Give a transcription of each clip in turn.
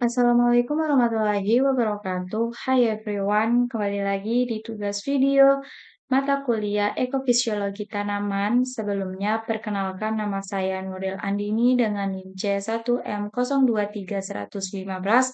Assalamualaikum warahmatullahi wabarakatuh. Hai everyone, kembali lagi di tugas video mata kuliah Ekofisiologi Tanaman. Sebelumnya, perkenalkan nama saya Nuril Andini dengan NIM C1M023115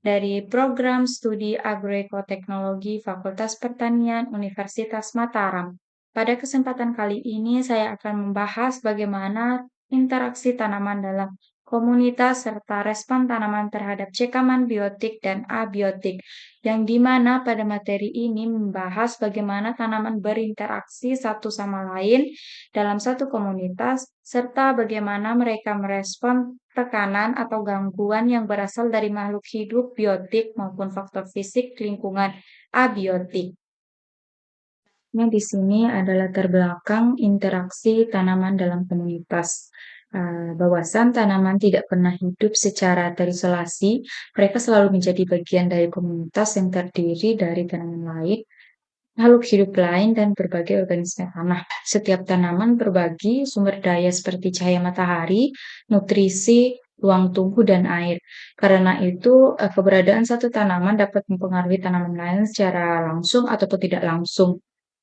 dari Program Studi Agroekoteknologi Fakultas Pertanian Universitas Mataram. Pada kesempatan kali ini, saya akan membahas bagaimana interaksi tanaman dalam komunitas serta respon tanaman terhadap cekaman biotik dan abiotik, yang dimana pada materi ini membahas bagaimana tanaman berinteraksi satu sama lain dalam satu komunitas, serta bagaimana mereka merespon tekanan atau gangguan yang berasal dari makhluk hidup biotik maupun faktor fisik lingkungan abiotik. Nah, di sini ada latar belakang interaksi tanaman dalam komunitas. Bahwasan tanaman tidak pernah hidup secara terisolasi, mereka selalu menjadi bagian dari komunitas yang terdiri dari tanaman lain, makhluk hidup lain, dan berbagai organisme tanah. Setiap tanaman berbagi sumber daya seperti cahaya matahari, nutrisi, ruang tumbuh, dan air. Karena itu, keberadaan satu tanaman dapat mempengaruhi tanaman lain secara langsung ataupun tidak langsung.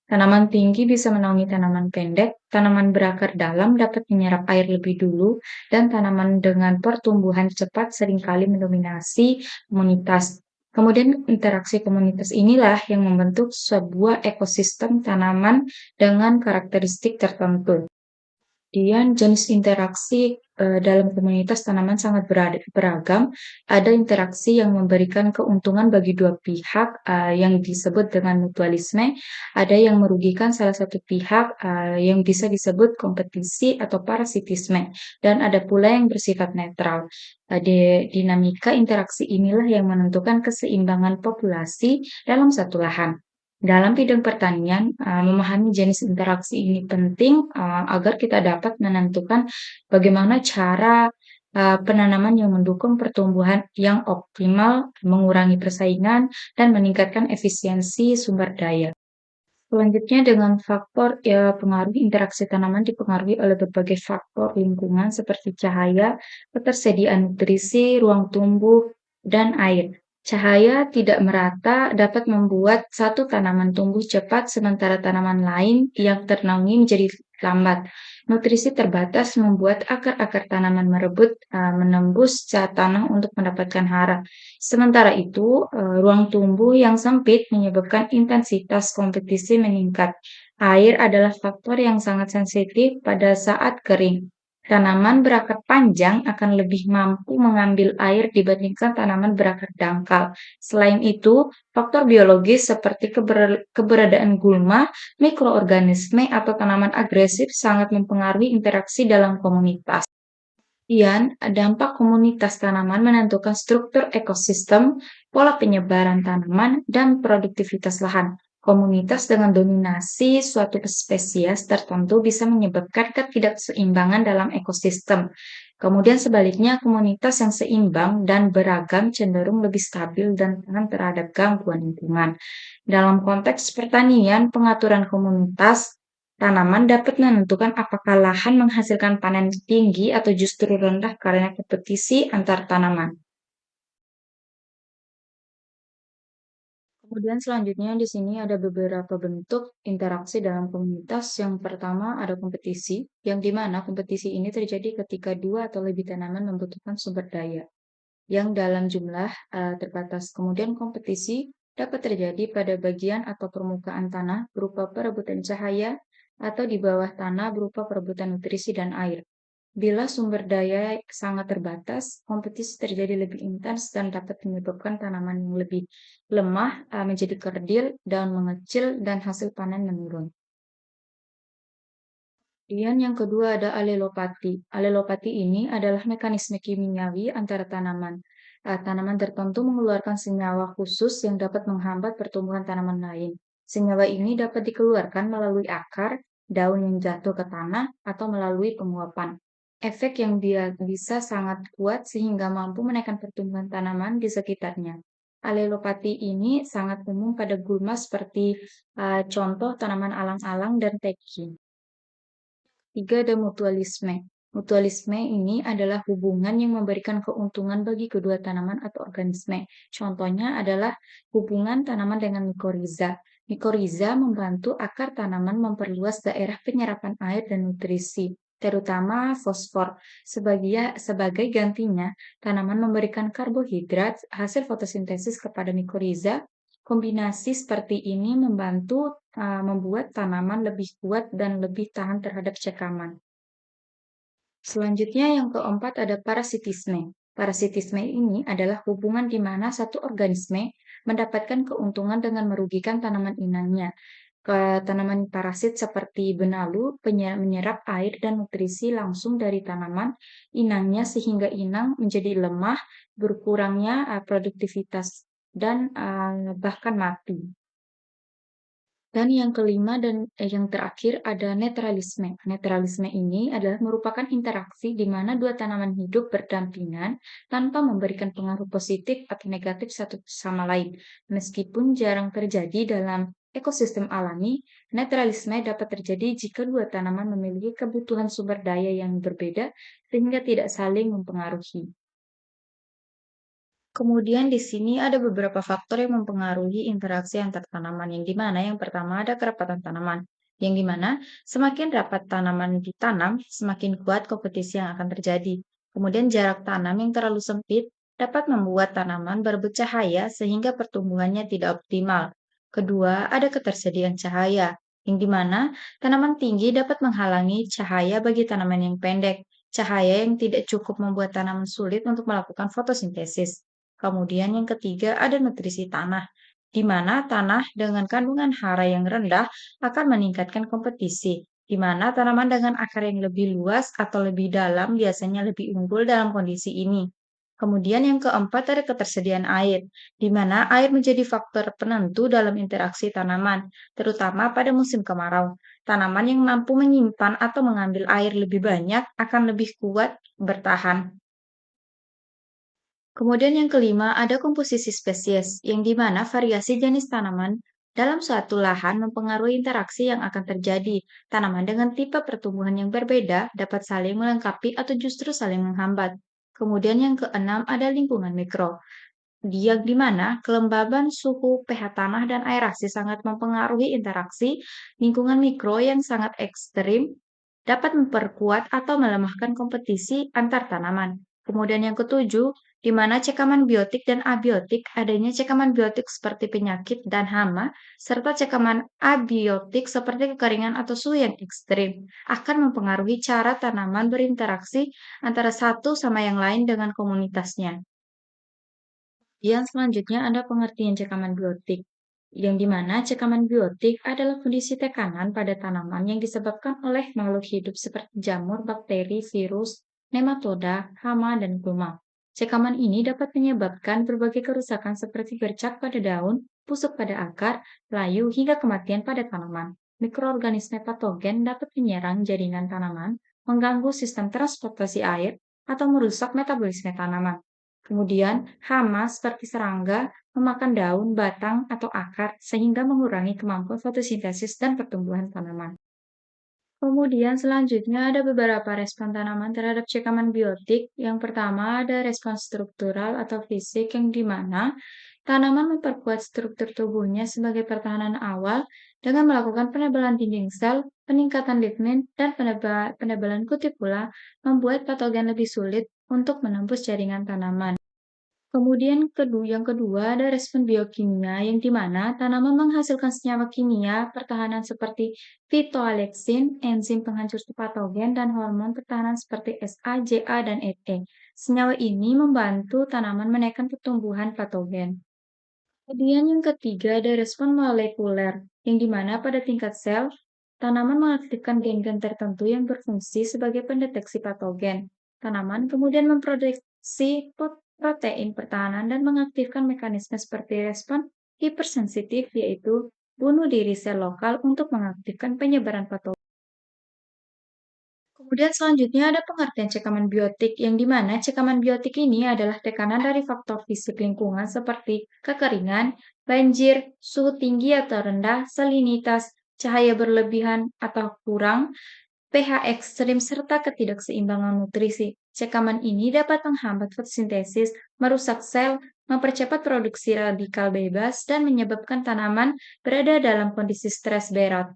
Tanaman tinggi bisa menaungi tanaman pendek, tanaman berakar dalam dapat menyerap air lebih dulu, dan tanaman dengan pertumbuhan cepat seringkali mendominasi komunitas. Kemudian interaksi komunitas inilah yang membentuk sebuah ekosistem tanaman dengan karakteristik tertentu. Kemudian jenis interaksi dalam komunitas tanaman sangat beragam. Ada interaksi yang memberikan keuntungan bagi dua pihak yang disebut dengan mutualisme. Ada yang merugikan salah satu pihak yang bisa disebut kompetisi atau parasitisme. Dan ada pula yang bersifat netral. Dinamika interaksi inilah yang menentukan keseimbangan populasi dalam satu lahan. Dalam bidang pertanian, memahami jenis interaksi ini penting agar kita dapat menentukan bagaimana cara penanaman yang mendukung pertumbuhan yang optimal, mengurangi persaingan, dan meningkatkan efisiensi sumber daya. Selanjutnya dengan faktor pengaruh interaksi tanaman dipengaruhi oleh berbagai faktor lingkungan seperti cahaya, ketersediaan nutrisi, ruang tumbuh, dan air. Cahaya tidak merata dapat membuat satu tanaman tumbuh cepat sementara tanaman lain yang ternaungi menjadi lambat. Nutrisi terbatas membuat akar-akar tanaman menembus tanah untuk mendapatkan hara. Sementara itu, ruang tumbuh yang sempit menyebabkan intensitas kompetisi meningkat. Air adalah faktor yang sangat sensitif pada saat kering. Tanaman berakar panjang akan lebih mampu mengambil air dibandingkan tanaman berakar dangkal. Selain itu, faktor biologis seperti keberadaan gulma, mikroorganisme, atau tanaman agresif sangat mempengaruhi interaksi dalam komunitas. Kemudian, dampak komunitas tanaman menentukan struktur ekosistem, pola penyebaran tanaman, dan produktivitas lahan. Komunitas dengan dominasi suatu spesies tertentu bisa menyebabkan ketidakseimbangan dalam ekosistem. Kemudian sebaliknya, komunitas yang seimbang dan beragam cenderung lebih stabil dan tahan terhadap gangguan lingkungan. Dalam konteks pertanian, pengaturan komunitas tanaman dapat menentukan apakah lahan menghasilkan panen tinggi atau justru rendah karena kompetisi antar tanaman. Kemudian selanjutnya di sini ada beberapa bentuk interaksi dalam komunitas. Yang pertama ada kompetisi, yang dimana kompetisi ini terjadi ketika dua atau lebih tanaman membutuhkan sumber daya yang dalam jumlah terbatas. Kemudian kompetisi dapat terjadi pada bagian atau permukaan tanah berupa perebutan cahaya atau di bawah tanah berupa perebutan nutrisi dan air. Bila sumber daya sangat terbatas, kompetisi terjadi lebih intens dan dapat menyebabkan tanaman yang lebih lemah menjadi kerdil, daun mengecil, dan hasil panen menurun. Kemudian yang kedua ada alelopati. Alelopati ini adalah mekanisme kimiawi antara tanaman. Tanaman tertentu mengeluarkan senyawa khusus yang dapat menghambat pertumbuhan tanaman lain. Senyawa ini dapat dikeluarkan melalui akar, daun yang jatuh ke tanah, atau melalui penguapan. Efek yang dia bisa sangat kuat sehingga mampu menaikkan pertumbuhan tanaman di sekitarnya. Alelopati ini sangat umum pada gulma seperti contoh tanaman alang-alang dan teki. Tiga, ada mutualisme. Mutualisme ini adalah hubungan yang memberikan keuntungan bagi kedua tanaman atau organisme. Contohnya adalah hubungan tanaman dengan mikoriza. Mikoriza membantu akar tanaman memperluas daerah penyerapan air dan nutrisi, terutama fosfor. Sebagai gantinya, tanaman memberikan karbohidrat hasil fotosintesis kepada mikoriza. Kombinasi seperti ini membuat tanaman lebih kuat dan lebih tahan terhadap cekaman. Selanjutnya yang keempat ada parasitisme. Parasitisme ini adalah hubungan di mana satu organisme mendapatkan keuntungan dengan merugikan tanaman inangnya. Tanaman parasit seperti benalu menyerap air dan nutrisi langsung dari tanaman inangnya sehingga inang menjadi lemah, berkurangnya produktivitas dan bahkan mati. Dan yang kelima dan yang terakhir ada netralisme. Netralisme ini adalah merupakan interaksi di mana dua tanaman hidup berdampingan tanpa memberikan pengaruh positif atau negatif satu sama lain. Meskipun jarang terjadi dalam ekosistem alami, netralisme dapat terjadi jika dua tanaman memiliki kebutuhan sumber daya yang berbeda sehingga tidak saling mempengaruhi. Kemudian di sini ada beberapa faktor yang mempengaruhi interaksi antar tanaman, yang dimana yang pertama ada kerapatan tanaman, yang dimana semakin rapat tanaman ditanam, semakin kuat kompetisi yang akan terjadi. Kemudian jarak tanam yang terlalu sempit dapat membuat tanaman berebut cahaya sehingga pertumbuhannya tidak optimal. Kedua, ada ketersediaan cahaya, yang dimana tanaman tinggi dapat menghalangi cahaya bagi tanaman yang pendek. Cahaya yang tidak cukup membuat tanaman sulit untuk melakukan fotosintesis. Kemudian yang ketiga ada nutrisi tanah, di mana tanah dengan kandungan hara yang rendah akan meningkatkan kompetisi, di mana tanaman dengan akar yang lebih luas atau lebih dalam biasanya lebih unggul dalam kondisi ini. Kemudian yang keempat ada ketersediaan air, di mana air menjadi faktor penentu dalam interaksi tanaman, terutama pada musim kemarau. Tanaman yang mampu menyimpan atau mengambil air lebih banyak akan lebih kuat bertahan. Kemudian yang kelima, ada komposisi spesies, yang di mana variasi jenis tanaman dalam suatu lahan mempengaruhi interaksi yang akan terjadi. Tanaman dengan tipe pertumbuhan yang berbeda dapat saling melengkapi atau justru saling menghambat. Kemudian yang keenam, ada lingkungan mikro. Dia di mana kelembaban suhu, pH tanah, dan aerasi sangat mempengaruhi interaksi. Lingkungan mikro yang sangat ekstrim dapat memperkuat atau melemahkan kompetisi antar tanaman. Kemudian yang ketujuh, di mana cekaman biotik dan abiotik, adanya cekaman biotik seperti penyakit dan hama, serta cekaman abiotik seperti kekeringan atau suhu yang ekstrim, akan mempengaruhi cara tanaman berinteraksi antara satu sama yang lain dengan komunitasnya. Yang selanjutnya ada pengertian cekaman biotik, yang dimana cekaman biotik adalah kondisi tekanan pada tanaman yang disebabkan oleh makhluk hidup seperti jamur, bakteri, virus, nematoda, hama, dan kuman. Cekaman ini dapat menyebabkan berbagai kerusakan seperti bercak pada daun, busuk pada akar, layu, hingga kematian pada tanaman. Mikroorganisme patogen dapat menyerang jaringan tanaman, mengganggu sistem transportasi air, atau merusak metabolisme tanaman. Kemudian, hama seperti serangga memakan daun, batang, atau akar sehingga mengurangi kemampuan fotosintesis dan pertumbuhan tanaman. Kemudian selanjutnya ada beberapa respon tanaman terhadap cekaman biotik. Yang pertama ada respon struktural atau fisik, yang dimana tanaman memperkuat struktur tubuhnya sebagai pertahanan awal dengan melakukan penebalan dinding sel, peningkatan lignin, dan penebalan kutikula membuat patogen lebih sulit untuk menembus jaringan tanaman. Kemudian yang kedua ada respon biokimia, yang di mana tanaman menghasilkan senyawa kimia pertahanan seperti phytoalexin, enzim penghancur patogen, dan hormon pertahanan seperti SA, JA, dan ET. Senyawa ini membantu tanaman menekan pertumbuhan patogen. Kemudian yang ketiga ada respon molekuler, yang di mana pada tingkat sel, tanaman mengaktifkan gen-gen tertentu yang berfungsi sebagai pendeteksi patogen. Tanaman kemudian memproduksi protein pertahanan dan mengaktifkan mekanisme seperti respon hipersensitif, yaitu bunuh diri sel lokal untuk mengaktifkan penyebaran patogen. Kemudian selanjutnya ada pengertian cekaman biotik, yang di mana cekaman biotik ini adalah tekanan dari faktor fisik lingkungan seperti kekeringan, banjir, suhu tinggi atau rendah, salinitas, cahaya berlebihan atau kurang, pH ekstrim serta ketidakseimbangan nutrisi. Cekaman ini dapat menghambat fotosintesis, merusak sel, mempercepat produksi radikal bebas, dan menyebabkan tanaman berada dalam kondisi stres berat.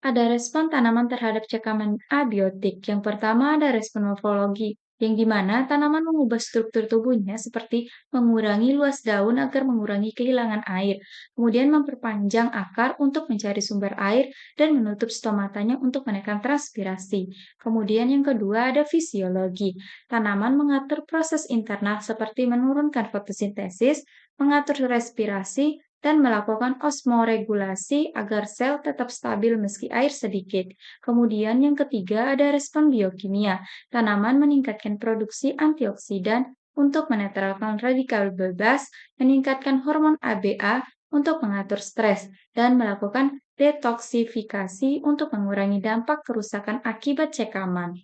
Ada respon tanaman terhadap cekaman abiotik. Yang pertama ada respon morfologi, yang dimana tanaman mengubah struktur tubuhnya seperti mengurangi luas daun agar mengurangi kehilangan air, kemudian memperpanjang akar untuk mencari sumber air, dan menutup stomatanya untuk menekan transpirasi. Kemudian yang kedua ada fisiologi. Tanaman mengatur proses internal seperti menurunkan fotosintesis, mengatur respirasi, dan melakukan osmoregulasi agar sel tetap stabil meski air sedikit. Kemudian yang ketiga ada respon biokimia. Tanaman meningkatkan produksi antioksidan untuk menetralkan radikal bebas, meningkatkan hormon ABA untuk mengatur stres, dan melakukan detoksifikasi untuk mengurangi dampak kerusakan akibat cekaman.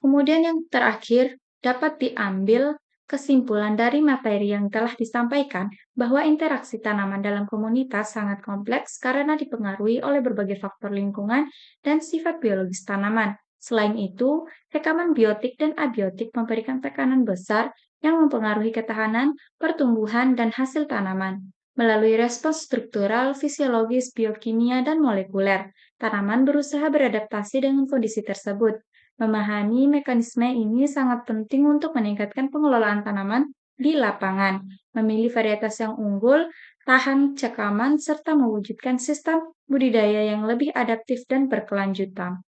Kemudian yang terakhir, dapat diambil kesimpulan dari materi yang telah disampaikan bahwa interaksi tanaman dalam komunitas sangat kompleks karena dipengaruhi oleh berbagai faktor lingkungan dan sifat biologis tanaman. Selain itu, rekaman biotik dan abiotik memberikan tekanan besar yang mempengaruhi ketahanan, pertumbuhan, dan hasil tanaman. Melalui respons struktural, fisiologis, biokimia, dan molekuler, tanaman berusaha beradaptasi dengan kondisi tersebut. Memahami mekanisme ini sangat penting untuk meningkatkan pengelolaan tanaman di lapangan, memilih varietas yang unggul, tahan cekaman, serta mewujudkan sistem budidaya yang lebih adaptif dan berkelanjutan.